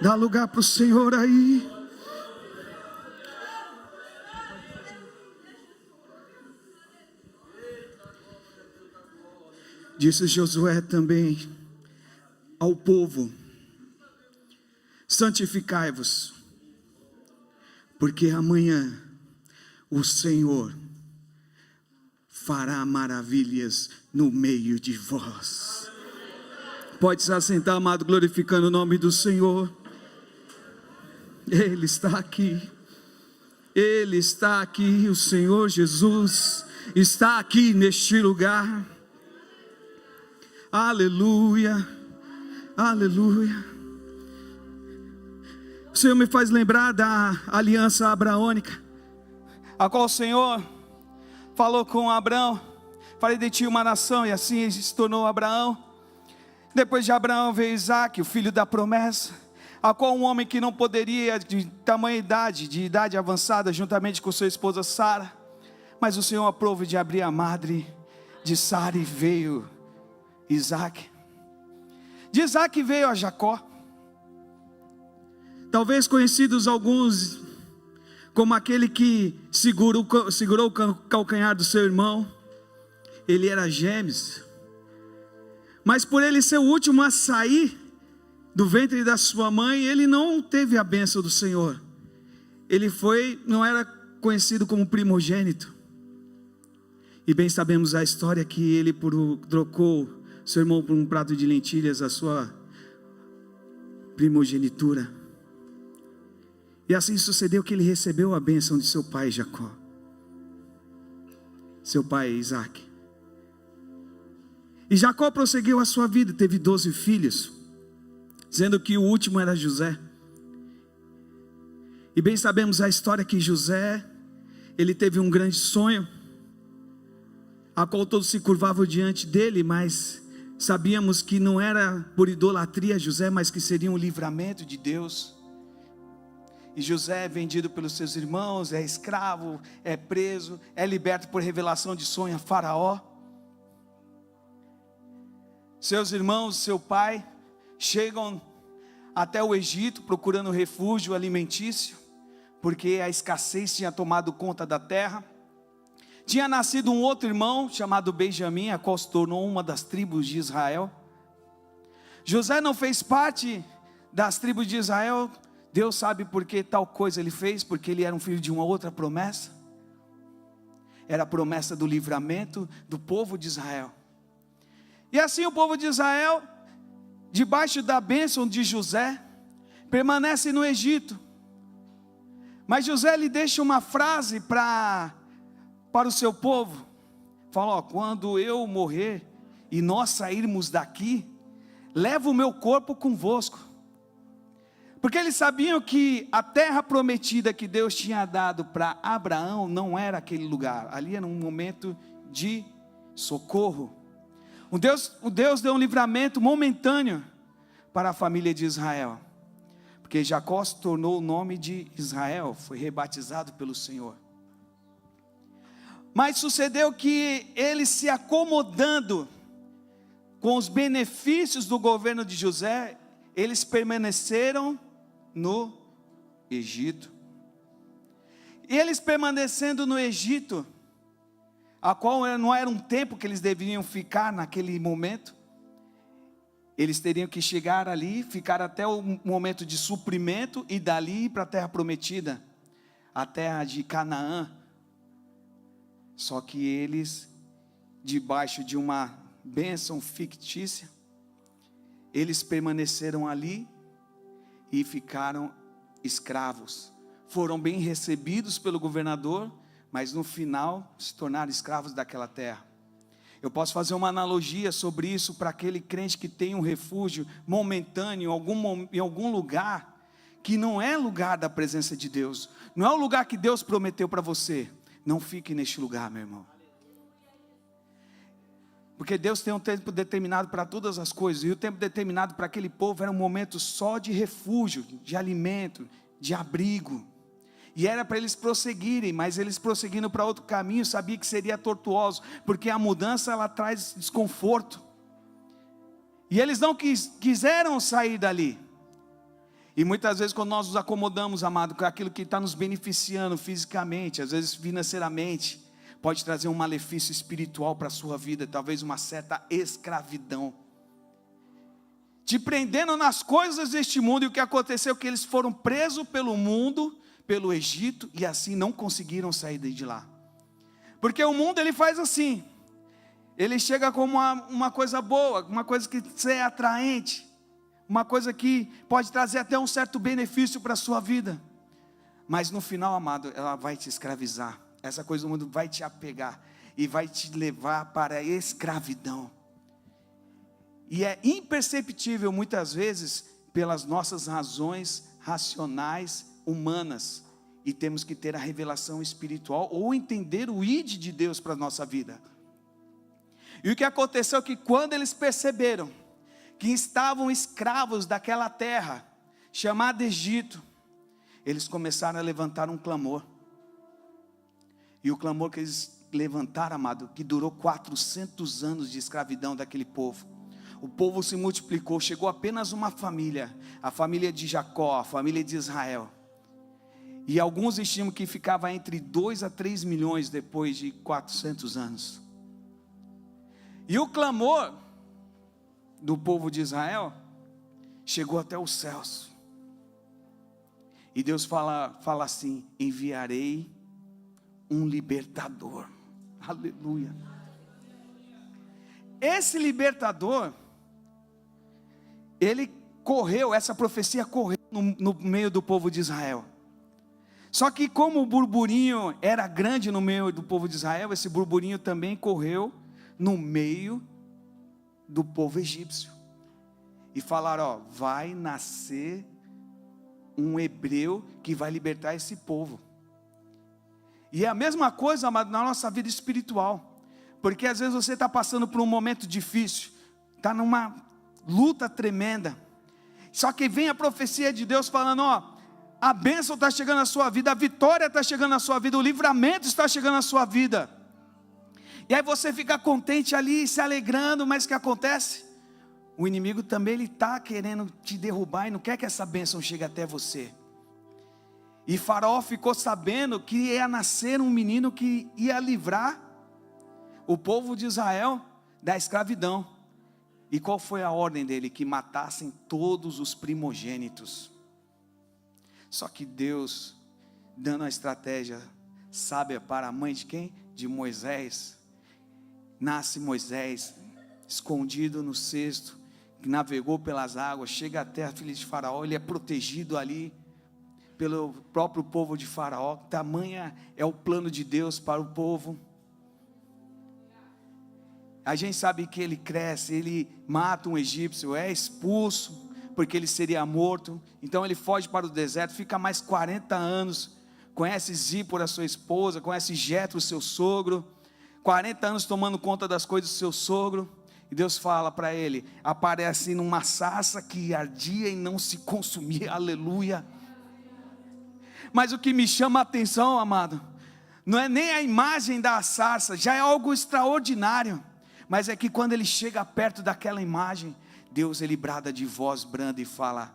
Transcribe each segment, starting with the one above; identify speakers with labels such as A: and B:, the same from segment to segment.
A: Dá lugar para o Senhor aí. Disse Josué também ao povo: santificai-vos, porque amanhã o Senhor fará maravilhas no meio de vós. Pode se assentar, amado, glorificando o nome do Senhor. Ele está aqui. Ele está aqui. O Senhor Jesus está aqui neste lugar. Aleluia. Aleluia. O Senhor me faz lembrar da aliança abraônica, a qual o Senhor falou com Abraão: farei de ti uma nação, e assim se tornou Abraão. Depois de Abraão veio Isaque, o filho da promessa, a qual um homem que não poderia, de tamanha idade, de idade avançada, juntamente com sua esposa Sara, mas o Senhor aprove de abrir a madre de Sara, e veio Isaque. De Isaque veio a Jacó, talvez conhecidos alguns como aquele que segurou o calcanhar do seu irmão. Ele era gêmeos, mas por ele ser o último a sair do ventre da sua mãe, ele não teve a bênção do Senhor. Ele não era conhecido como primogênito. E bem sabemos a história que ele trocou seu irmão por um prato de lentilhas, a sua primogenitura. E assim sucedeu que ele recebeu a bênção de seu pai Jacó, seu pai Isaque. E Jacó prosseguiu a sua vida, teve 12 filhos, sendo que o último era José. E bem sabemos a história que José, ele teve um grande sonho, a qual todos se curvavam diante dele, mas sabíamos que não era por idolatria José, mas que seria um livramento de Deus. E José é vendido pelos seus irmãos, é escravo, é preso, é liberto por revelação de sonho a Faraó. Seus irmãos, seu pai, chegam até o Egito procurando refúgio alimentício, porque a escassez tinha tomado conta da terra. Tinha nascido um outro irmão chamado Benjamim, a qual se tornou uma das tribos de Israel. José não fez parte das tribos de Israel. Deus sabe por que tal coisa ele fez, porque ele era um filho de uma outra promessa. Era a promessa do livramento do povo de Israel. E assim o povo de Israel, debaixo da bênção de José, permanece no Egito. Mas José lhe deixa uma frase para o seu povo. Fala: quando eu morrer e nós sairmos daqui, leva o meu corpo convosco. Porque eles sabiam que a terra prometida que Deus tinha dado para Abraão não era aquele lugar. Ali era um momento de socorro. O Deus deu um livramento momentâneo para a família de Israel, porque Jacó se tornou o nome de Israel, foi rebatizado pelo Senhor. Mas sucedeu que eles, se acomodando com os benefícios do governo de José, eles permaneceram no Egito. E eles permanecendo no Egito, a qual não era um tempo que eles deveriam ficar naquele momento, eles teriam que chegar ali, ficar até o momento de suprimento, e dali ir para a terra prometida, a terra de Canaã. Só que eles, debaixo de uma bênção fictícia, eles permaneceram ali e ficaram escravos. Foram bem recebidos pelo governador, mas no final se tornaram escravos daquela terra. Eu posso fazer uma analogia sobre isso para aquele crente que tem um refúgio momentâneo em algum lugar que não é lugar da presença de Deus, não é o lugar que Deus prometeu para você. Não fique neste lugar, meu irmão, porque Deus tem um tempo determinado para todas as coisas, e o tempo determinado para aquele povo era um momento só de refúgio, de alimento, de abrigo. E era para eles prosseguirem, mas eles prosseguindo para outro caminho, sabia que seria tortuoso, porque a mudança ela traz desconforto. E eles não quiseram sair dali. E muitas vezes quando nós nos acomodamos, amado, com aquilo que está nos beneficiando fisicamente, às vezes financeiramente, pode trazer um malefício espiritual para a sua vida, talvez uma certa escravidão, te prendendo nas coisas deste mundo. E o que aconteceu é que eles foram presos pelo mundo, pelo Egito, e assim não conseguiram sair de lá. Porque o mundo ele faz assim, ele chega como uma coisa boa, uma coisa que é atraente, uma coisa que pode trazer até um certo benefício para a sua vida, mas no final, amado, ela vai te escravizar. Essa coisa do mundo vai te apegar e vai te levar para a escravidão. E é imperceptível muitas vezes pelas nossas razões racionais humanas, e temos que ter a revelação espiritual ou entender o id de Deus para a nossa vida. E o que aconteceu é que quando eles perceberam que estavam escravos daquela terra chamada Egito, eles começaram a levantar um clamor. E o clamor que eles levantaram, amado, que durou 400 anos de escravidão daquele povo. O povo se multiplicou, chegou apenas uma família, a família de Jacó, a família de Israel. E alguns estimam que ficava entre 2 a 3 milhões depois de 400 anos. E o clamor do povo de Israel chegou até os céus. E Deus fala assim: enviarei um libertador. Aleluia. Esse libertador, ele correu, essa profecia correu no meio do povo de Israel. Só que como o burburinho era grande no meio do povo de Israel, esse burburinho também correu no meio do povo egípcio. E falaram: ó, vai nascer um hebreu que vai libertar esse povo. E é a mesma coisa, amado, na nossa vida espiritual. Porque às vezes você está passando por um momento difícil, está numa luta tremenda. Só que vem a profecia de Deus falando: ó, a bênção está chegando na sua vida, a vitória está chegando na sua vida, o livramento está chegando na sua vida. E aí você fica contente ali, se alegrando, mas o que acontece? O inimigo também ele está querendo te derrubar e não quer que essa bênção chegue até você. E Faraó ficou sabendo que ia nascer um menino que ia livrar o povo de Israel da escravidão. E qual foi a ordem dele? Que matassem todos os primogênitos. Só que Deus, dando a estratégia sábia para a mãe de quem? De Moisés. Nasce Moisés, escondido no cesto, que navegou pelas águas, chega até a filha de Faraó, ele é protegido ali pelo próprio povo de Faraó. Tamanha é o plano de Deus para o povo. A gente sabe que ele cresce, ele mata um egípcio, é expulso, porque ele seria morto. Então ele foge para o deserto, fica mais 40 anos, conhece Zípora, sua esposa, conhece Jetro, seu sogro, 40 anos tomando conta das coisas do seu sogro. E Deus fala para ele, aparece numa sarça que ardia e não se consumia. Aleluia. Mas o que me chama a atenção, amado, não é nem a imagem da sarça, já é algo extraordinário. Mas é que quando ele chega perto daquela imagem, Deus ele brada de voz branda e fala: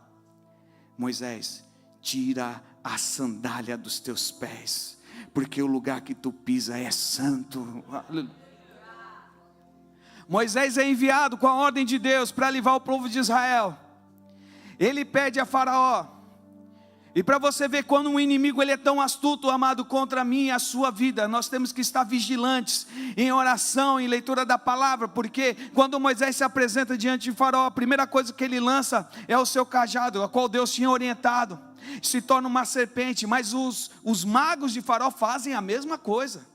A: Moisés, tira a sandália dos teus pés, porque o lugar que tu pisa é santo. Moisés é enviado com a ordem de Deus para livrar o povo de Israel. Ele pede a Faraó. E para você ver quando um inimigo ele é tão astuto, amado, contra mim e a sua vida, nós temos que estar vigilantes em oração, em leitura da palavra, porque quando Moisés se apresenta diante de Faraó, a primeira coisa que ele lança é o seu cajado, a qual Deus tinha orientado, se torna uma serpente. Mas os magos de Faraó fazem a mesma coisa,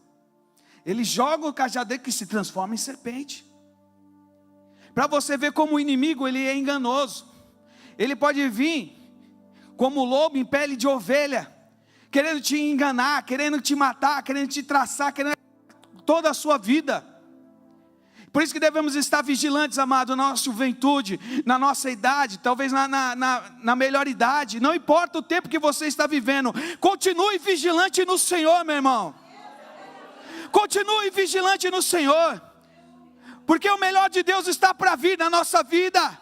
A: eles jogam o cajado dele que se transforma em serpente. Para você ver como o inimigo ele é enganoso, ele pode vir como lobo em pele de ovelha, querendo te enganar, querendo te matar, querendo te traçar, querendo toda a sua vida. Por isso que devemos estar vigilantes, amado, na nossa juventude, na nossa idade, talvez na melhor idade, não importa o tempo que você está vivendo, continue vigilante no Senhor, meu irmão. Continue vigilante no Senhor, porque o melhor de Deus está para vir na nossa vida.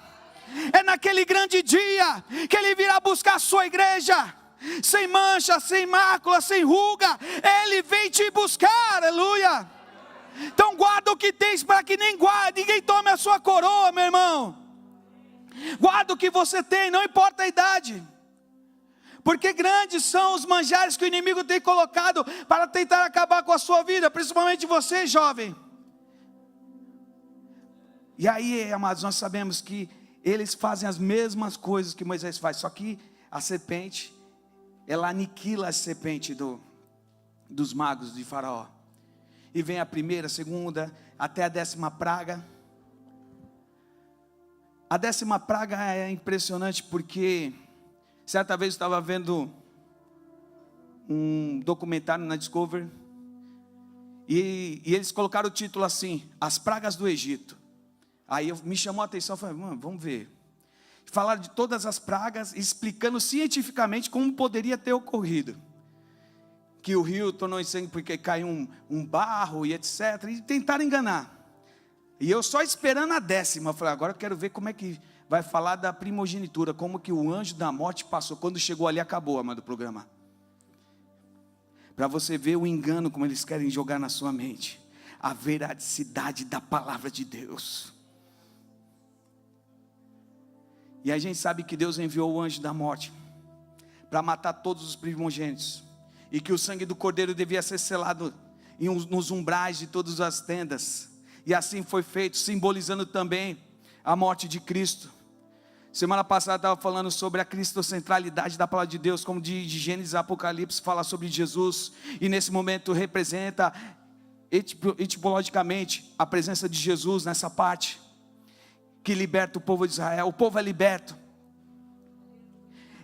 A: É naquele grande dia que Ele virá buscar a sua igreja, sem mancha, sem mácula, sem ruga. Ele vem te buscar, aleluia. Então guarda o que tens, para que ninguém tome a sua coroa, meu irmão. Guarda o que você tem, não importa a idade. Porque grandes são os manjares que o inimigo tem colocado para tentar acabar com a sua vida, principalmente você, jovem. E aí, amados, nós sabemos que eles fazem as mesmas coisas que Moisés faz, só que a serpente, ela aniquila a serpente dos magos de Faraó. E vem a primeira, a segunda, até a 10ª praga. A 10ª praga é impressionante porque certa vez eu estava vendo um documentário na Discovery e eles colocaram o título assim: As Pragas do Egito. Aí me chamou a atenção, falei, mano, vamos ver. Falaram de todas as pragas, explicando cientificamente como poderia ter ocorrido. Que o rio tornou em sangue porque caiu um barro e etc. E tentaram enganar. E eu só esperando a 10ª, falei, agora eu quero ver como é que vai falar da primogenitura, como que o anjo da morte passou. Quando chegou ali, acabou, amado, o programa. Para você ver o engano, como eles querem jogar na sua mente. A veracidade da palavra de Deus. E a gente sabe que Deus enviou o anjo da morte para matar todos os primogênitos. E que o sangue do cordeiro devia ser selado nos umbrais de todas as tendas. E assim foi feito, simbolizando também a morte de Cristo. Semana passada eu estava falando sobre a cristocentralidade da palavra de Deus, como de Gênesis a Apocalipse fala sobre Jesus. E nesse momento representa etimologicamente a presença de Jesus nessa parte, que liberta o povo de Israel. O povo é liberto.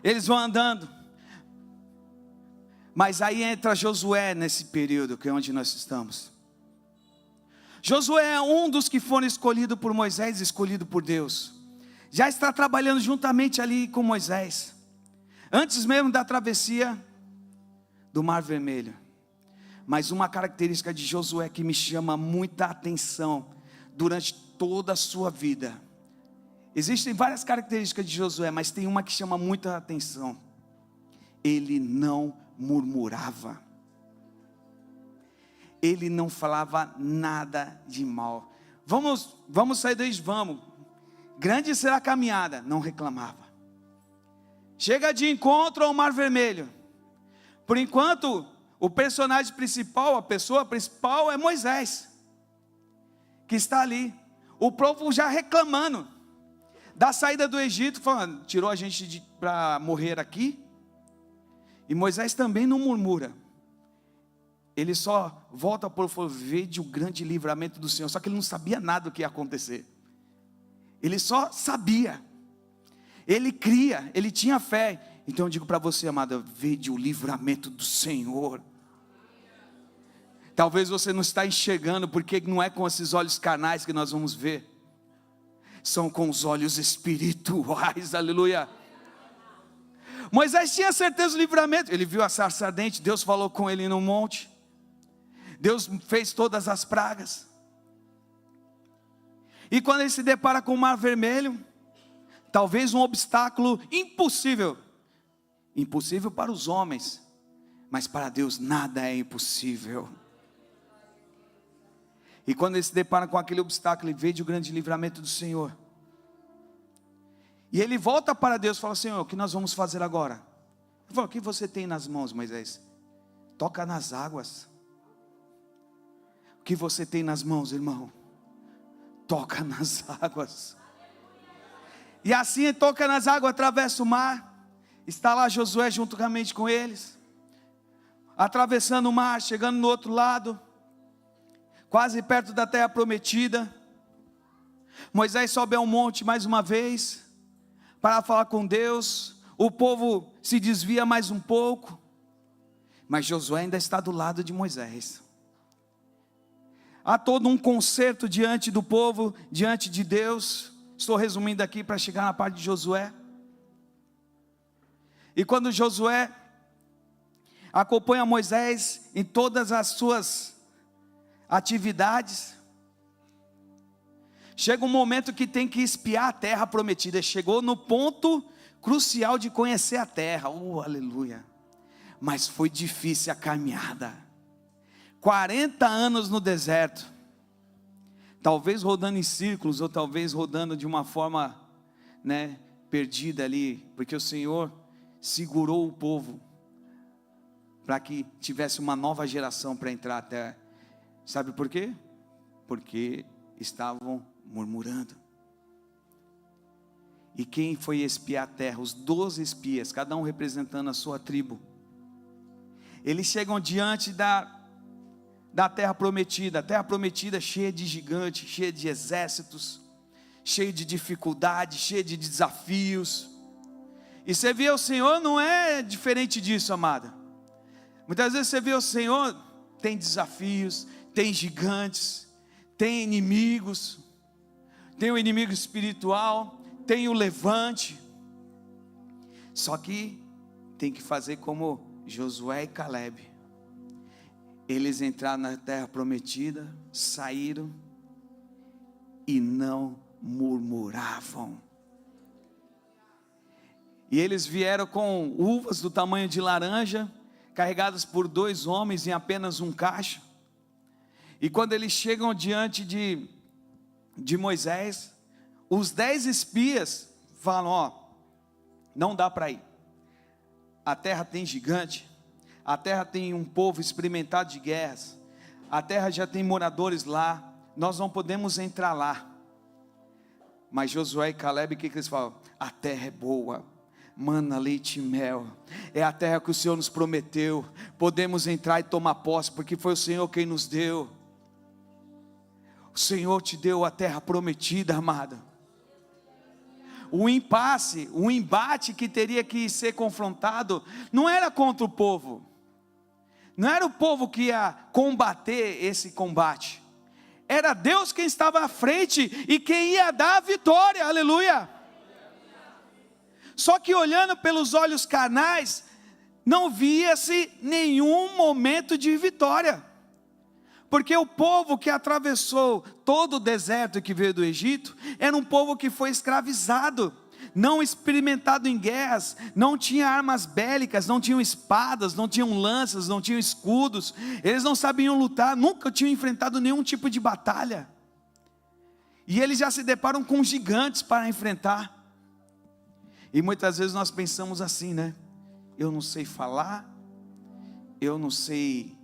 A: Eles vão andando. Mas aí entra Josué nesse período, que é onde nós estamos. Josué é um dos que foram escolhidos por Moisés, escolhido por Deus. Já está trabalhando juntamente ali com Moisés. Antes mesmo da travessia do Mar Vermelho. Mas uma característica de Josué que me chama muita atenção durante toda a sua vida. Existem várias características de Josué, mas tem uma que chama muita atenção. Ele não murmurava. Ele não falava nada de mal. Vamos sair daí, vamos. Grande será a caminhada. Não reclamava. Chega de encontro ao Mar Vermelho. Por enquanto, o personagem principal, a pessoa principal é Moisés, que está ali. O povo já reclamando da saída do Egito, falando, tirou a gente para morrer aqui. E Moisés também não murmura. Ele só volta para o povo, vede o grande livramento do Senhor. Só que ele não sabia nada do que ia acontecer. Ele só sabia. Ele cria, ele tinha fé. Então eu digo para você, amada, vede o livramento do Senhor. Talvez você não está enxergando, porque não é com esses olhos carnais que nós vamos ver. São com os olhos espirituais, aleluia. Moisés tinha certeza do livramento. Ele viu a sarça ardente, Deus falou com ele no monte. Deus fez todas as pragas. E quando ele se depara com o Mar Vermelho, talvez um obstáculo impossível. Impossível para os homens, mas para Deus nada é impossível. E quando ele se depara com aquele obstáculo, ele vê o grande livramento do Senhor. E ele volta para Deus e fala, Senhor, o que nós vamos fazer agora? Ele fala, o que você tem nas mãos, Moisés? Toca nas águas. O que você tem nas mãos, irmão? Toca nas águas. E assim ele toca nas águas, atravessa o mar. Está lá Josué juntamente com eles, atravessando o mar, chegando no outro lado, quase perto da terra prometida. Moisés sobe ao monte mais uma vez, para falar com Deus. O povo se desvia mais um pouco, mas Josué ainda está do lado de Moisés. Há todo um concerto diante do povo, diante de Deus. Estou resumindo aqui para chegar na parte de Josué. E quando Josué acompanha Moisés em todas as suas atividades, Chega um momento que tem que espiar a terra prometida. Chegou no ponto crucial de conhecer a terra. Aleluia. Mas foi difícil a caminhada. 40 anos no deserto. Talvez rodando em círculos, ou talvez rodando de uma forma, perdida ali. Porque o Senhor segurou o povo para que tivesse uma nova geração para entrar até. Sabe por quê? Porque estavam murmurando. E quem foi espiar a terra? Os 12 espias, cada um representando a sua tribo. Eles chegam diante da terra prometida. A terra prometida cheia de gigantes, cheia de exércitos, cheia de dificuldades, cheia de desafios. E você vê o Senhor, não é diferente disso, amada. Muitas vezes você vê o Senhor, tem desafios, tem gigantes, tem inimigos, tem o inimigo espiritual, tem o levante. Só que tem que fazer como Josué e Caleb. Eles entraram na terra prometida, saíram e não murmuravam. E eles vieram com uvas do tamanho de laranja, carregadas por 2 homens em apenas um cacho. E quando eles chegam diante de Moisés, os 10 espias falam: não dá para ir. A terra tem gigante, a terra tem um povo experimentado de guerras, a terra já tem moradores lá, nós não podemos entrar lá. Mas Josué e Caleb, o que eles falam? A terra é boa, mana, leite e mel, é a terra que o Senhor nos prometeu, podemos entrar e tomar posse, porque foi o Senhor quem nos deu. O Senhor te deu a terra prometida, amada. O impasse, o embate que teria que ser confrontado, não era contra o povo, não era o povo que ia combater esse combate, era Deus quem estava à frente e quem ia dar a vitória, aleluia. Só que olhando pelos olhos carnais, não via-se nenhum momento de vitória, porque o povo que atravessou todo o deserto que veio do Egito, era um povo que foi escravizado, não experimentado em guerras, não tinha armas bélicas, não tinham espadas, não tinham lanças, não tinham escudos, eles não sabiam lutar, nunca tinham enfrentado nenhum tipo de batalha, e eles já se deparam com gigantes para enfrentar. E muitas vezes nós pensamos assim, eu não sei falar, eu não sei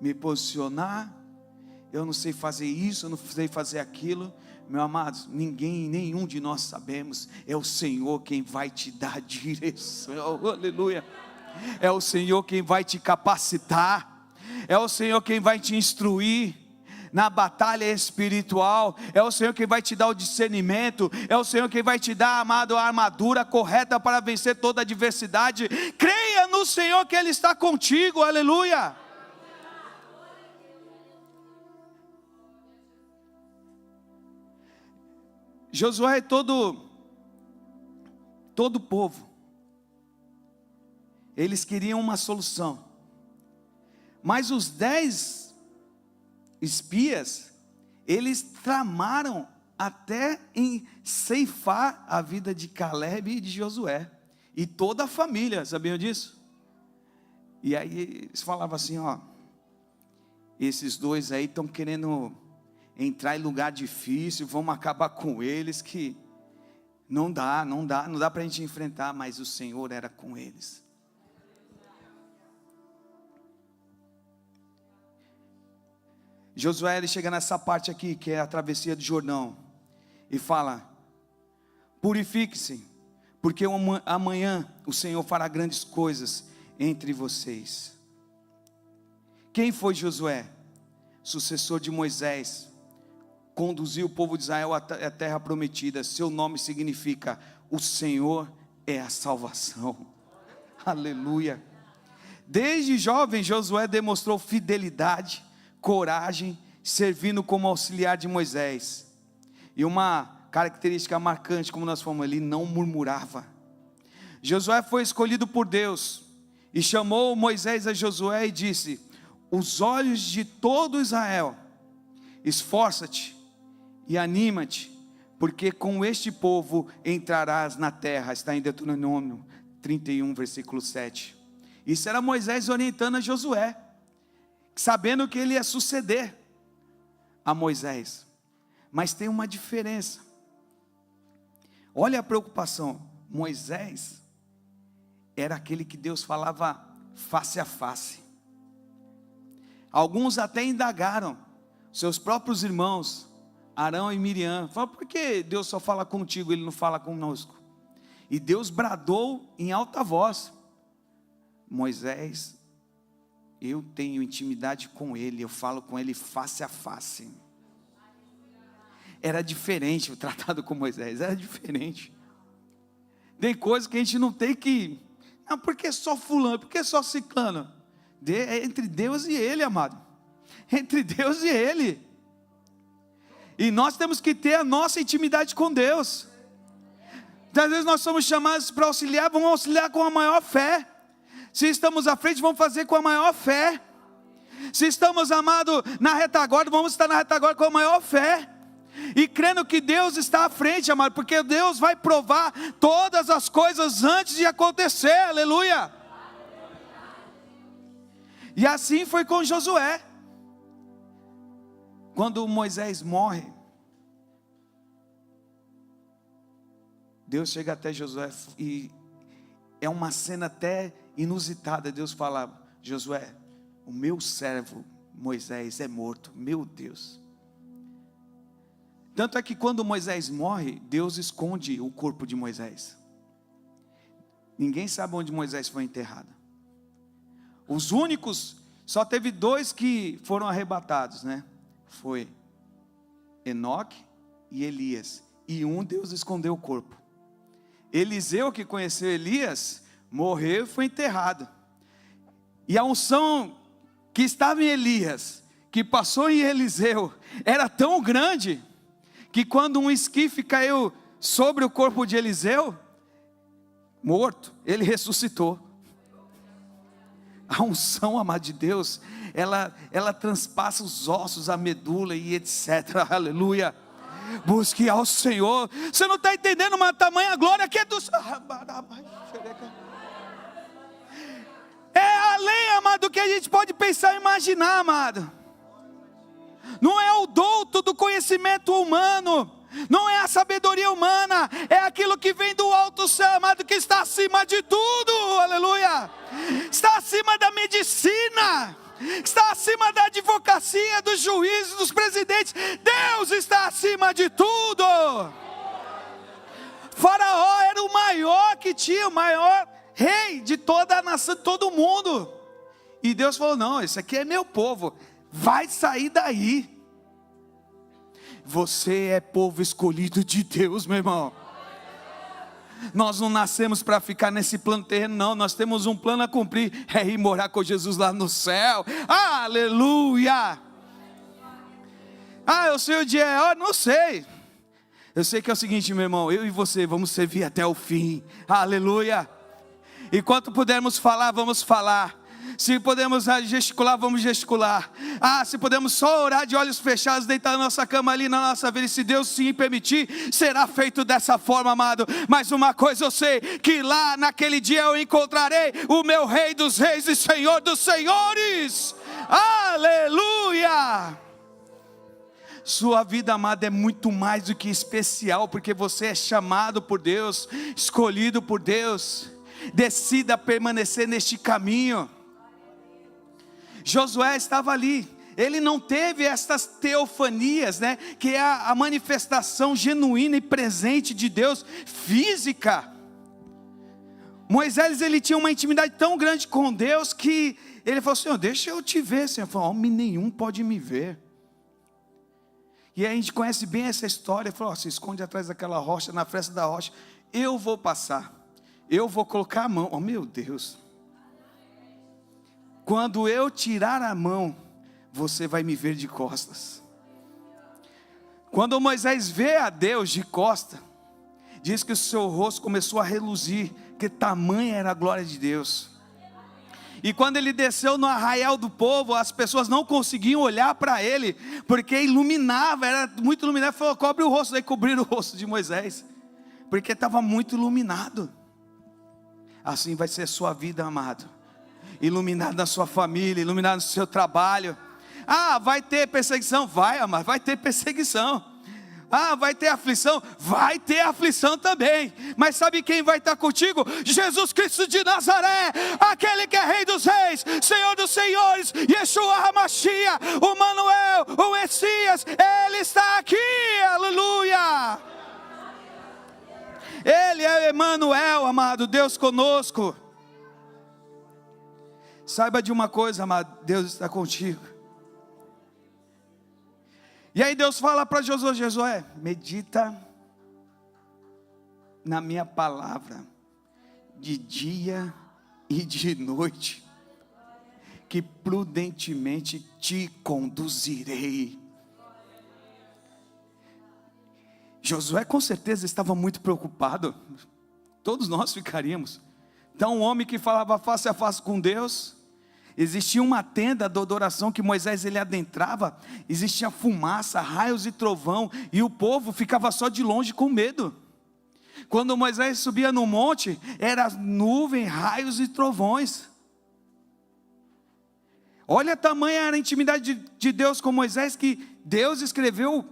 A: me posicionar, eu não sei fazer isso, eu não sei fazer aquilo. Meu amados, nenhum de nós sabemos, é o Senhor quem vai te dar direção, aleluia. É o Senhor quem vai te capacitar, é o Senhor quem vai te instruir na batalha espiritual, é o Senhor quem vai te dar o discernimento, é o Senhor quem vai te dar, amado, a armadura correta para vencer toda a adversidade. Creia no Senhor que Ele está contigo, aleluia. Josué e todo o povo, eles queriam uma solução, mas os 10 espias, eles tramaram até em ceifar a vida de Caleb e de Josué, e toda a família, sabiam disso? E aí eles falavam assim, esses 2 aí estão querendo entrar em lugar difícil, vamos acabar com eles, que não dá para a gente enfrentar, mas o Senhor era com eles. Josué, ele chega nessa parte aqui, que é a travessia do Jordão, e fala: purifique-se, porque amanhã o Senhor fará grandes coisas entre vocês. Quem foi Josué? Sucessor de Moisés, conduziu o povo de Israel à terra prometida. Seu nome significa: o Senhor é a salvação. Aleluia. Desde jovem, Josué demonstrou fidelidade, coragem, servindo como auxiliar de Moisés. E uma característica marcante, como nós falamos, ele não murmurava. Josué foi escolhido por Deus, e chamou Moisés a Josué e disse: os olhos de todo Israel, esforça-te e anima-te, porque com este povo entrarás na terra. Está em Deuteronômio 31, versículo 7. Isso era Moisés orientando a Josué, sabendo que ele ia suceder a Moisés. Mas tem uma diferença. Olha a preocupação. Moisés era aquele que Deus falava face a face. Alguns até indagaram seus próprios irmãos, Arão e Miriam. Falaram, por que Deus só fala contigo, Ele não fala conosco? E Deus bradou em alta voz: Moisés, eu tenho intimidade com Ele, eu falo com Ele face a face. Era diferente o tratado com Moisés, era diferente. Tem coisas que a gente não tem que... Não, por que só fulano, por que só ciclano? É entre Deus e ele, amado. Entre Deus e ele. E nós temos que ter a nossa intimidade com Deus. Às vezes nós somos chamados para auxiliar, vamos auxiliar com a maior fé. Se estamos à frente, vamos fazer com a maior fé. Se estamos, amado, na retaguarda, vamos estar na retaguarda com a maior fé. E crendo que Deus está à frente, amado, porque Deus vai provar todas as coisas antes de acontecer, aleluia. E assim foi com Josué. Quando Moisés morre, Deus chega até Josué e é uma cena até inusitada. Deus fala: Josué, o meu servo Moisés é morto. Meu Deus. Tanto é que quando Moisés morre, Deus esconde o corpo de Moisés. Ninguém sabe onde Moisés foi enterrado. Os únicos, só teve 2 que foram arrebatados, né? Foi Enoque e Elias. E Deus escondeu o corpo. Eliseu, que conheceu Elias, morreu e foi enterrado. E a unção que estava em Elias, que passou em Eliseu, era tão grande, que quando um esquife caiu sobre o corpo de Eliseu, morto, ele ressuscitou. A unção, amado de Deus, ela transpassa os ossos, a medula e etc, aleluia. Busque ao Senhor. Você não está entendendo uma tamanha glória que é do... É além, amado, do que a gente pode pensar e imaginar, amado. Não é o douto do conhecimento humano, não é a sabedoria humana, é aquilo que vem do alto céu, amado, que está acima de tudo, aleluia. Está acima da medicina, está acima da advocacia, dos juízes, dos presidentes. Deus está acima de tudo. Faraó era o maior que tinha, o maior rei de toda a nação, de todo o mundo. E Deus falou: não, esse aqui é meu povo, vai sair daí. Você é povo escolhido de Deus, meu irmão. Nós não nascemos para ficar nesse plano terreno, não. Nós temos um plano a cumprir, é ir morar com Jesus lá no céu. Aleluia. Eu sei o dia, não sei. Eu sei que é o seguinte, meu irmão, eu e você vamos servir até o fim. Aleluia. Enquanto pudermos falar, vamos falar. Se podemos gesticular, vamos gesticular. Se podemos só orar de olhos fechados, deitar na nossa cama ali na nossa vida, e se Deus sim permitir, será feito dessa forma, amado. Mas uma coisa eu sei, que lá naquele dia eu encontrarei o meu Rei dos Reis e Senhor dos Senhores. Aleluia. Sua vida, amada, é muito mais do que especial, porque você é chamado por Deus, escolhido por Deus. Decida permanecer neste caminho. Josué estava ali, ele não teve estas teofanias, né, que é a manifestação genuína e presente de Deus, física. Moisés, ele tinha uma intimidade tão grande com Deus, que ele falou: Senhor, deixa eu te ver. Senhor falou: homem nenhum pode me ver. E aí a gente conhece bem essa história. Ele falou: se esconde atrás daquela rocha, na fresta da rocha, eu vou passar, eu vou colocar a mão. Oh meu Deus, quando eu tirar a mão, você vai me ver de costas. Quando Moisés vê a Deus de costa, diz que o seu rosto começou a reluzir, que tamanha era a glória de Deus. E quando ele desceu no arraial do povo, as pessoas não conseguiam olhar para ele, porque iluminava, era muito iluminado. Ele falou: cobre o rosto, daí cobriram o rosto de Moisés, porque estava muito iluminado. Assim vai ser a sua vida, amado, iluminado na sua família, iluminado no seu trabalho. Ah, vai ter perseguição? Vai, amado, vai ter perseguição. Ah, vai ter aflição? Vai ter aflição também. Mas sabe quem vai estar contigo? Jesus Cristo de Nazaré, aquele que é Rei dos Reis, Senhor dos Senhores, Yeshua HaMashiach, o Manuel, o Messias. Ele está aqui, aleluia. Ele é Emmanuel, amado, Deus conosco. Saiba de uma coisa, amado, Deus está contigo. E aí Deus fala para Josué: Josué, medita na minha palavra, de dia e de noite, que prudentemente te conduzirei. Josué com certeza estava muito preocupado, todos nós ficaríamos. Então um homem que falava face a face com Deus, existia uma tenda de adoração que Moisés ele adentrava, existia fumaça, raios e trovão, e o povo ficava só de longe com medo. Quando Moisés subia no monte, era nuvem, raios e trovões. Olha a tamanha intimidade de Deus com Moisés, que Deus escreveu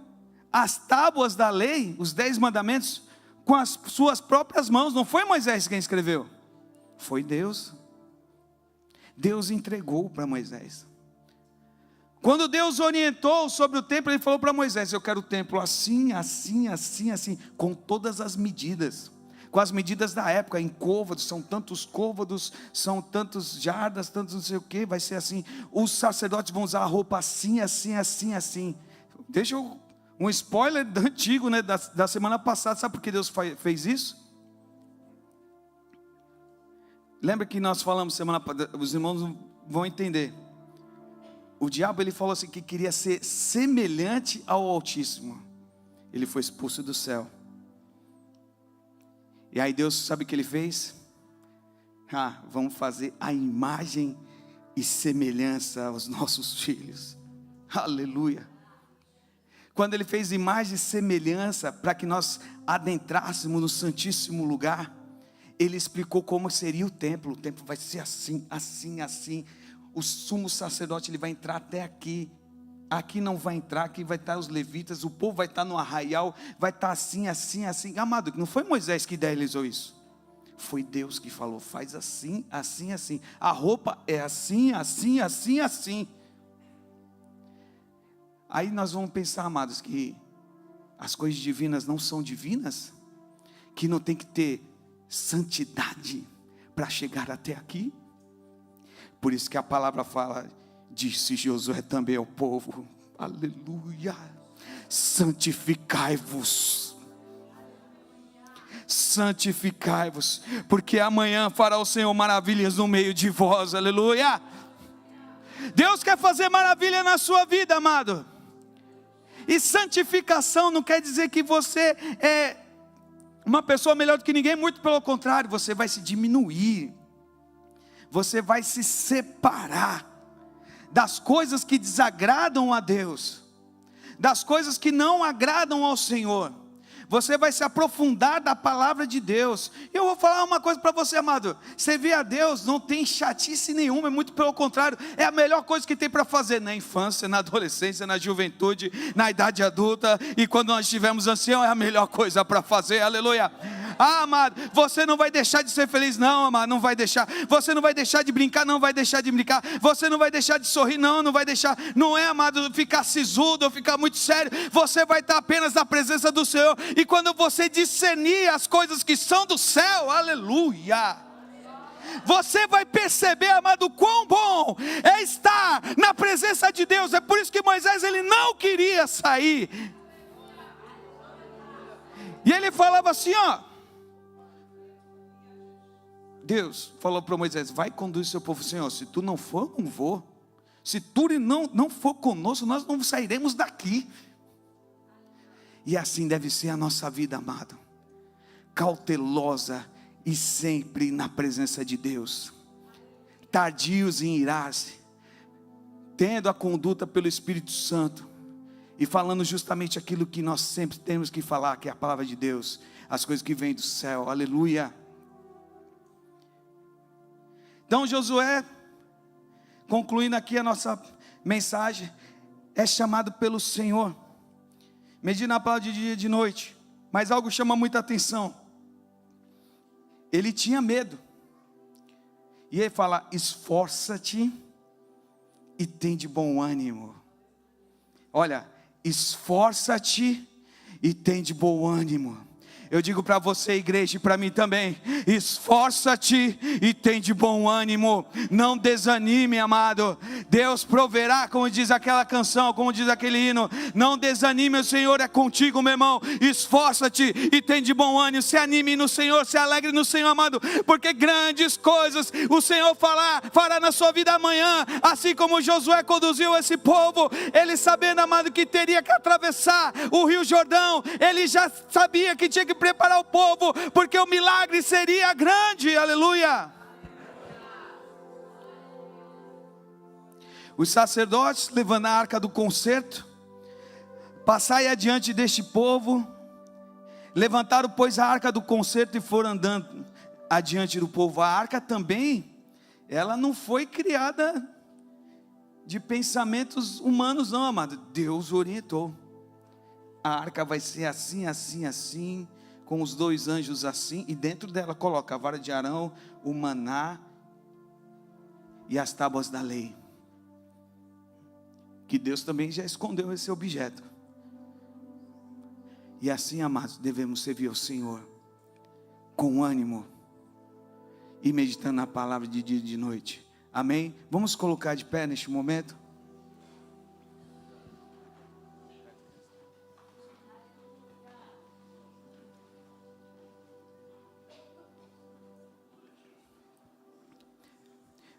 A: as tábuas da lei, os 10 mandamentos, com as suas próprias mãos. Não foi Moisés quem escreveu, foi Deus. Deus entregou para Moisés. Quando Deus orientou sobre o templo, Ele falou para Moisés: eu quero o templo assim, assim, assim, assim, com todas as medidas, com as medidas da época, em côvados, são tantos côvados, são tantos jardas, tantos não sei o que, vai ser assim. Os sacerdotes vão usar a roupa assim, assim, assim, assim. Deixa eu, um spoiler antigo, né, da semana passada. Sabe por que Deus fez isso? Lembra que nós falamos semana passada, os irmãos vão entender. O diabo ele falou assim que queria ser semelhante ao Altíssimo. Ele foi expulso do céu. E aí Deus, sabe o que Ele fez? Vamos fazer a imagem e semelhança aos nossos filhos. Aleluia. Quando Ele fez imagem e semelhança para que nós adentrássemos no Santíssimo Lugar, Ele explicou como seria o templo. O templo vai ser assim, assim, assim. O sumo sacerdote ele vai entrar até aqui. Aqui não vai entrar, aqui vai estar os levitas. O povo vai estar no arraial, vai estar assim, assim, assim. Amado, não foi Moisés que idealizou isso. Foi Deus que falou: faz assim, assim, assim. A roupa é assim, assim, assim, assim. Aí nós vamos pensar, amados, que as coisas divinas não são divinas, que não tem que ter santidade para chegar até aqui. Por isso que a palavra fala, disse Josué também ao povo, aleluia, santificai-vos, santificai-vos, porque amanhã fará o Senhor maravilhas no meio de vós, aleluia. Deus quer fazer maravilha na sua vida, amado. E santificação não quer dizer que você é uma pessoa melhor do que ninguém, muito pelo contrário, você vai se diminuir, você vai se separar das coisas que desagradam a Deus, das coisas que não agradam ao Senhor. Você vai se aprofundar da palavra de Deus. Eu vou falar uma coisa para você, amado. Servir a Deus não tem chatice nenhuma, é muito pelo contrário, é a melhor coisa que tem para fazer na infância, na adolescência, na juventude, na idade adulta, e quando nós estivermos anciãos, é a melhor coisa para fazer, aleluia. Amado, você não vai deixar de ser feliz, não, amado, não vai deixar. Você não vai deixar de brincar, não vai deixar de brincar. Você não vai deixar de sorrir, não vai deixar. Não é, amado, ficar sisudo ou ficar muito sério. Você vai estar apenas na presença do Senhor. E quando você discernir as coisas que são do céu, aleluia, você vai perceber, amado, quão bom é estar na presença de Deus. É por isso que Moisés ele não queria sair. E ele falava assim, ó. Deus falou para Moisés: vai conduzir seu povo. Senhor, se tu não for, não vou. Se tu não for conosco, nós não sairemos daqui. E assim deve ser a nossa vida, amado, cautelosa e sempre na presença de Deus, tardios em irar-se, tendo a conduta pelo Espírito Santo, e falando justamente aquilo que nós sempre temos que falar, que é a palavra de Deus, as coisas que vêm do céu, aleluia. Então Josué, concluindo aqui a nossa mensagem, é chamado pelo Senhor, medir na palavra de dia e de noite, mas algo chama muita atenção, ele tinha medo, e ele fala, esforça-te e tem de bom ânimo. Olha, esforça-te e tem de bom ânimo. Eu digo para você, igreja, e para mim também, esforça-te e tem de bom ânimo, não desanime, amado. Deus proverá, como diz aquela canção, como diz aquele hino, não desanime, o Senhor é contigo, meu irmão. Esforça-te e tem de bom ânimo, se anime no Senhor, se alegre no Senhor, amado, porque grandes coisas o Senhor fará na sua vida amanhã, assim como Josué conduziu esse povo, ele sabendo, amado, que teria que atravessar o Rio Jordão, ele já sabia que tinha que preparar o povo, porque o milagre seria grande, aleluia. Os sacerdotes, levando a arca do concerto, passai adiante deste povo, levantaram, pois, a arca do concerto e foram andando adiante do povo. A arca também, ela não foi criada de pensamentos humanos não, amado. Deus orientou. A arca vai ser assim, assim, assim, com os 2 anjos assim, e dentro dela coloca a vara de Arão, o maná e as tábuas da lei, que Deus também já escondeu esse objeto. E assim, amados, devemos servir ao Senhor com ânimo e meditando na palavra de dia e de noite, amém? Vamos colocar de pé neste momento.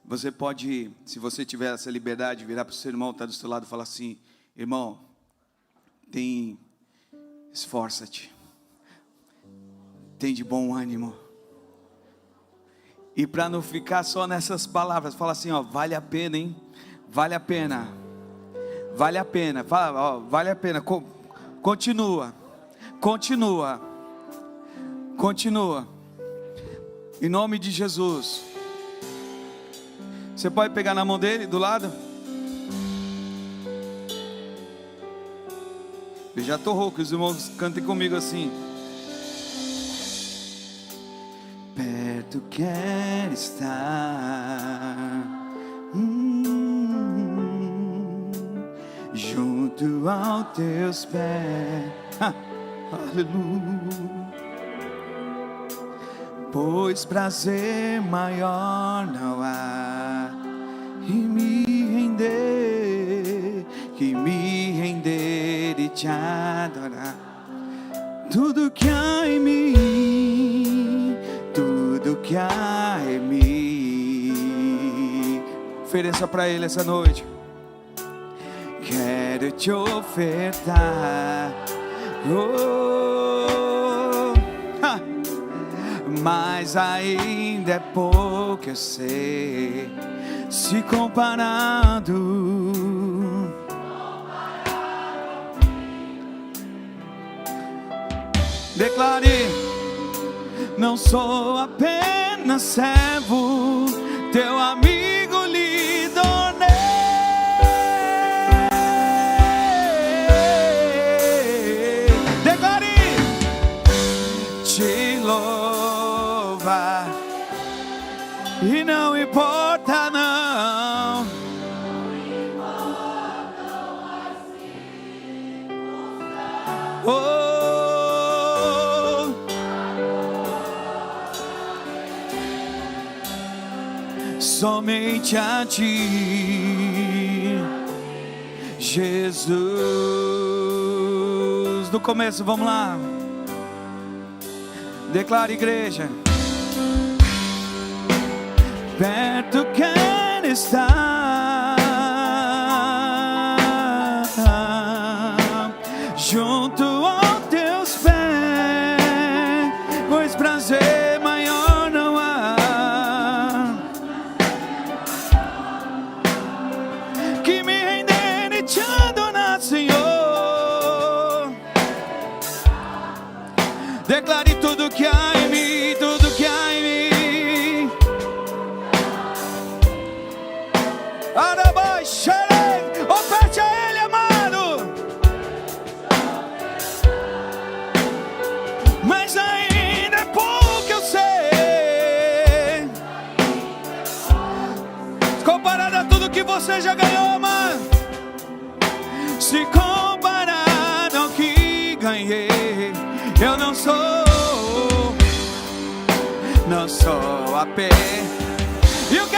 A: Você pode, se você tiver essa liberdade, virar para o seu irmão que está do seu lado e falar assim, irmão, esforça-te, tem de bom ânimo. E para não ficar só nessas palavras, fala assim, ó, vale a pena, hein? Vale a pena, fala, ó, vale a pena, continua, em nome de Jesus. Você pode pegar na mão dele, do lado? Eu já estou rouco, os irmãos cantem comigo assim. Perto quer estar, junto aos teus pés, aleluia. Pois prazer maior não há que me render e te adorar. Tudo que há em mim, tudo que há em mim, ofereça para Ele essa noite. Quero te ofertar, mas ainda é pouco, eu sei, se comparado. Declare, não sou apenas servo, teu amigo lhe tornei. Declare, te louvar, e não importa não, oh, somente a ti, Jesus. Do começo, vamos lá. Declara, igreja. Perto quer estar, junto aos teus pés, pois prazer maior não há que você já ganhou, mano. Se comparado ao que ganhei, eu não sou a pé. E o quê?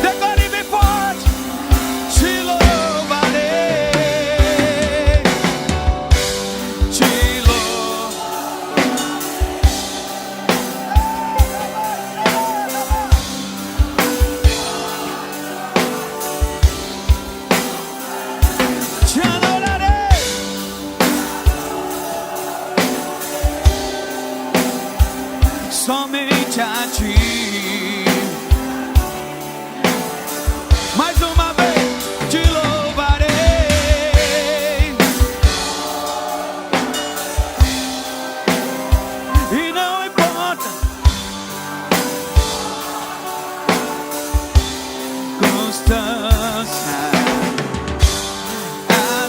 A: Declare bem forte. Te louvarei, te adorarei. Somente a ti. Mais uma vez te louvarei. E não importa constância,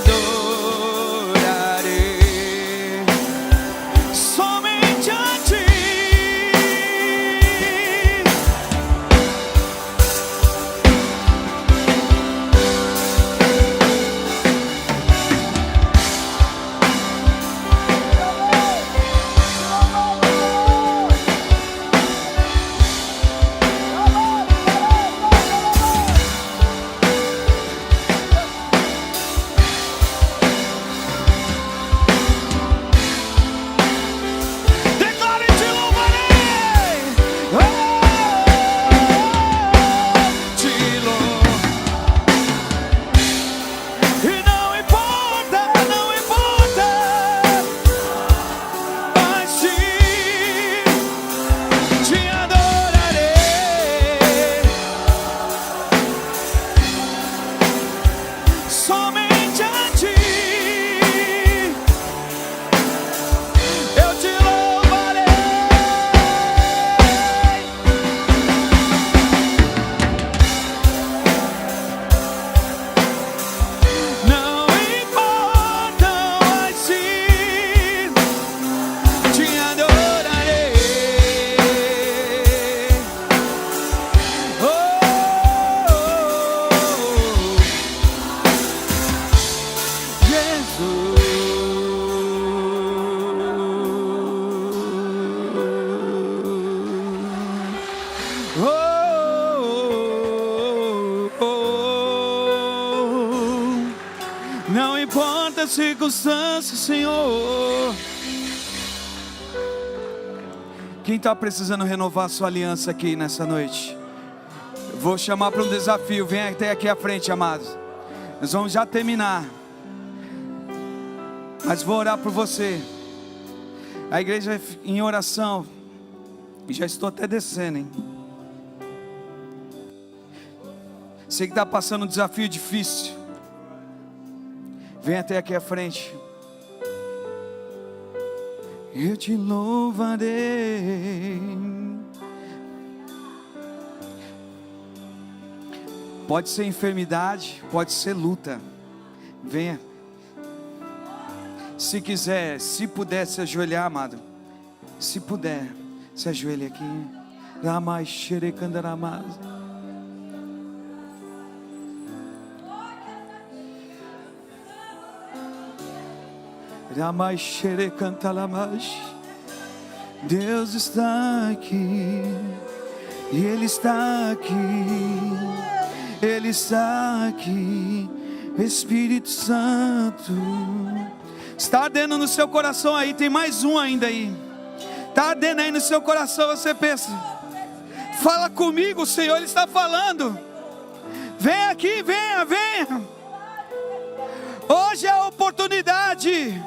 A: adorarei somente a ti. Declare te louvarei. Oh, te louvo. E não importa, mas te adorarei somente a ti. Eu te louvarei. Não importa, mas sim, te adorarei. Oh, Jesus. Não importa a circunstância, Senhor. Quem está precisando renovar sua aliança aqui nessa noite? Vou chamar para um desafio. Vem até aqui à frente, amados. Nós vamos já terminar, mas vou orar por você. A igreja em oração. E já estou até descendo, hein? Você que está passando um desafio difícil, vem até aqui à frente. Eu te louvarei. Pode ser enfermidade, pode ser luta. Venha. Se quiser, se puder se ajoelhar, amado. Se puder, se ajoelhe aqui. Ramai xerecandaramaz. Ramai xerecantalamaz. Deus está aqui. E Ele está aqui. Ele está aqui. Espírito Santo. Está ardendo no seu coração aí. Tem mais um ainda aí. Está ardendo aí no seu coração. Você pensa: fala comigo, o Senhor Ele está falando. Vem aqui, venha, venha. Hoje é a oportunidade.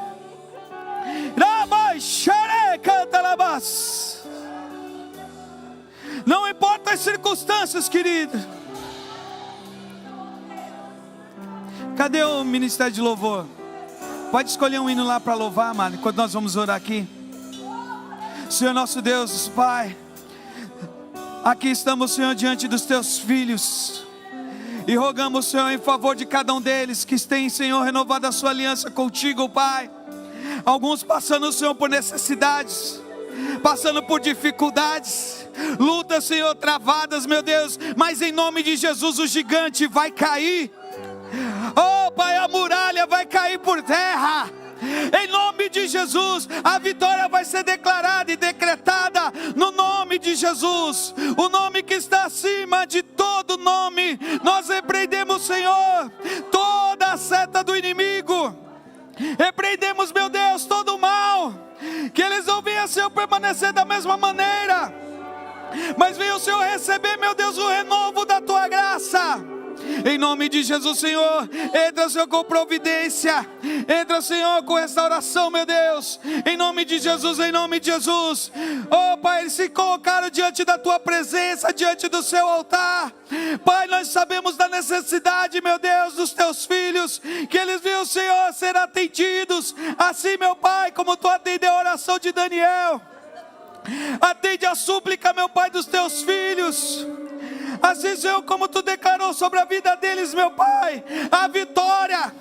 A: Não importa as circunstâncias, querido. Cadê o ministério de louvor? Pode escolher um hino lá para louvar, mano, enquanto nós vamos orar aqui. Senhor nosso Deus, Pai, aqui estamos, Senhor, diante dos teus filhos, e rogamos, Senhor, em favor de cada um deles que tem, Senhor, renovado a sua aliança contigo, Pai. Alguns passando, Senhor, por necessidades, passando por dificuldades, lutas, Senhor, travadas, meu Deus, mas em nome de Jesus o gigante vai cair. Oh Pai, a muralha vai cair por terra. Em nome de Jesus, a vitória vai ser declarada e decretada no nome de Jesus, o nome que está acima de todo nome. Nós repreendemos, Senhor, toda a seta do inimigo, repreendemos, meu Deus, todo o mal, que eles não venham, Senhor, permanecer da mesma maneira, mas venha o Senhor receber, meu Deus, o renovo da tua graça. Em nome de Jesus, Senhor, entra, Senhor, com providência, entra, Senhor, com restauração, meu Deus, em nome de Jesus, em nome de Jesus. Oh Pai, eles se colocaram diante da tua presença, diante do seu altar. Pai, nós sabemos da necessidade, meu Deus, dos teus filhos, que eles viram, Senhor, ser atendidos, assim, meu Pai, como tu atendeu a oração de Daniel. Atende a súplica, meu Pai, dos teus filhos. Assim, Senhor, como tu declarou sobre a vida deles, meu Pai, a vitória.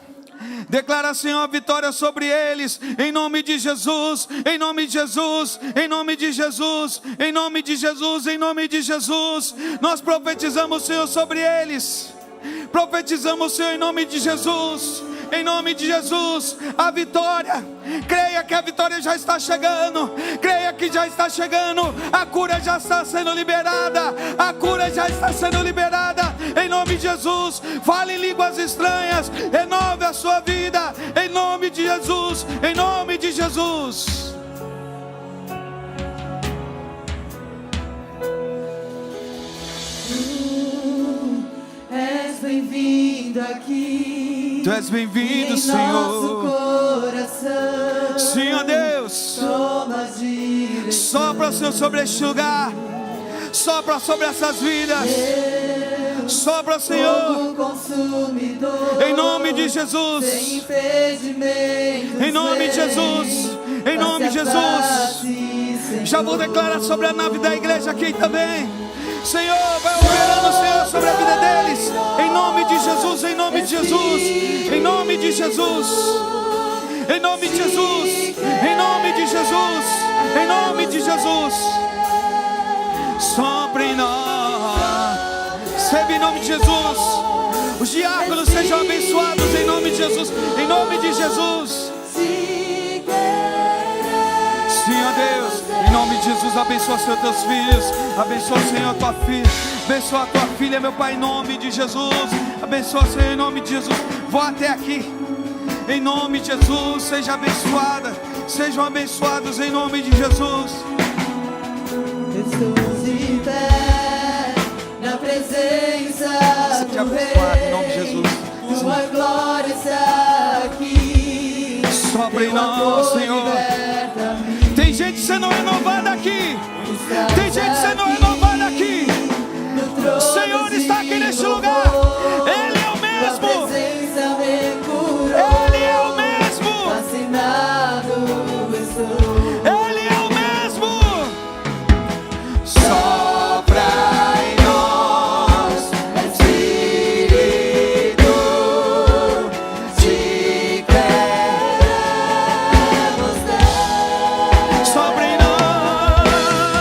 A: Declara, Senhor, a vitória sobre eles, em nome de Jesus, em nome de Jesus, em nome de Jesus, em nome de Jesus, em nome de Jesus. Nós profetizamos, Senhor, sobre eles. Profetizamos, Senhor, em nome de Jesus. Em nome de Jesus, a vitória. Creia que a vitória já está chegando. Creia que já está chegando. A cura já está sendo liberada. A cura já está sendo liberada. Em nome de Jesus, fale em línguas estranhas. Renove a sua vida. Em nome de Jesus. Em nome de Jesus.
B: És bem-vindo aqui.
A: Tu és bem-vindo, Senhor.
B: Coração,
A: Senhor Deus,
B: toma direção.
A: sopra, Senhor, sobre este lugar. Sopra sobre essas vidas. Sopra, Senhor.
B: Consumidor,
A: Em nome de Jesus.
B: sem impedimentos,
A: Em nome de Jesus. Em nome de Jesus. Já vou declarar sobre a nave da igreja aqui também. Senhor, vai operando, Senhor, sobre a vida deles. Em nome de Jesus, em nome de Jesus. Em nome de Jesus. Em nome de Jesus. Em nome de Jesus. Em nome de Jesus. Sopra em nós. Recebe em nome de Jesus. Os diáconos sejam abençoados em nome de Jesus. Em nome de Jesus. Senhor Deus, em nome de Jesus, abençoa, Senhor, teus filhos. Abençoa, Senhor, tua filha. Abençoa a tua filha, meu Pai, em nome de Jesus. Abençoa, Senhor, em nome de Jesus. Vou até aqui. Em nome de Jesus, seja abençoada. Sejam abençoados em nome de Jesus.
B: Estamos de pé na presença
A: Seja
B: do
A: abençoado em nome de
B: Rei.
A: Jesus.
B: Tua glória está aqui.
A: Sopra em nós, Senhor. Tem gente sendo renovada aqui. Tem gente sendo renovada aqui. O Senhor está aqui neste lugar. Ele é o mesmo. Ele é o mesmo. Ele é o mesmo. Sopra em nós, Espírito de queremos ter. Sopra em nós.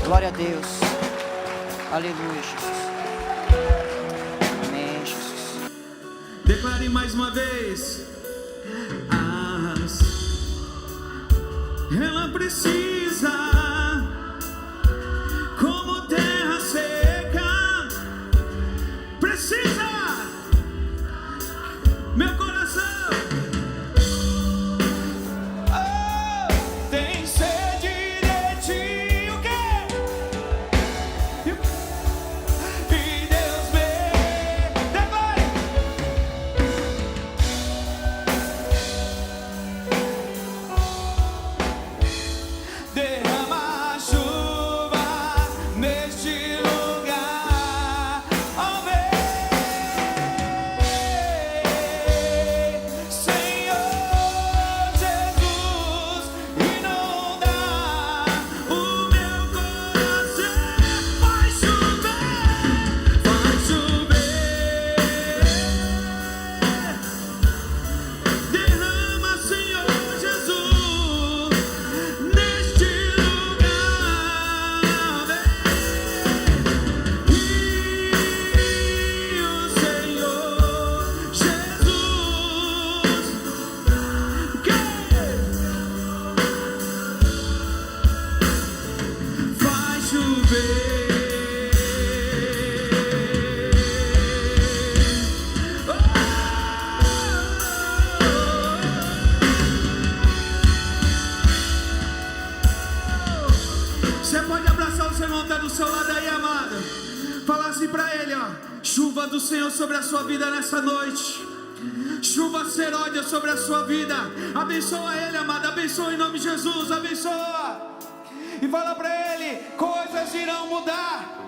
C: Glória a Deus. Aleluia, Jesus. Amém, Jesus.
A: Declare mais uma vez. Ela precisa, como terra seca, precisa, meu coração. Tem sede de ti, o quê? E Deus me declare. Derrama chuva neste lugar, ó Senhor Jesus, inunda o meu coração. Vai chover, vai chover. Derrama, Senhor Jesus, neste lugar, e o Senhor Jesus vai chover. Você pode abraçar o seu irmão que está do seu lado aí, amado. Falar assim para ele, ó: chuva do Senhor sobre a sua vida nessa noite. Chuva seródia sobre a sua vida. Abençoa ele, amado. Abençoa em nome de Jesus. Abençoa. E fala para ele: coisas irão mudar.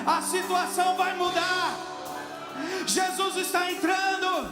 A: A situação vai mudar. Jesus está entrando.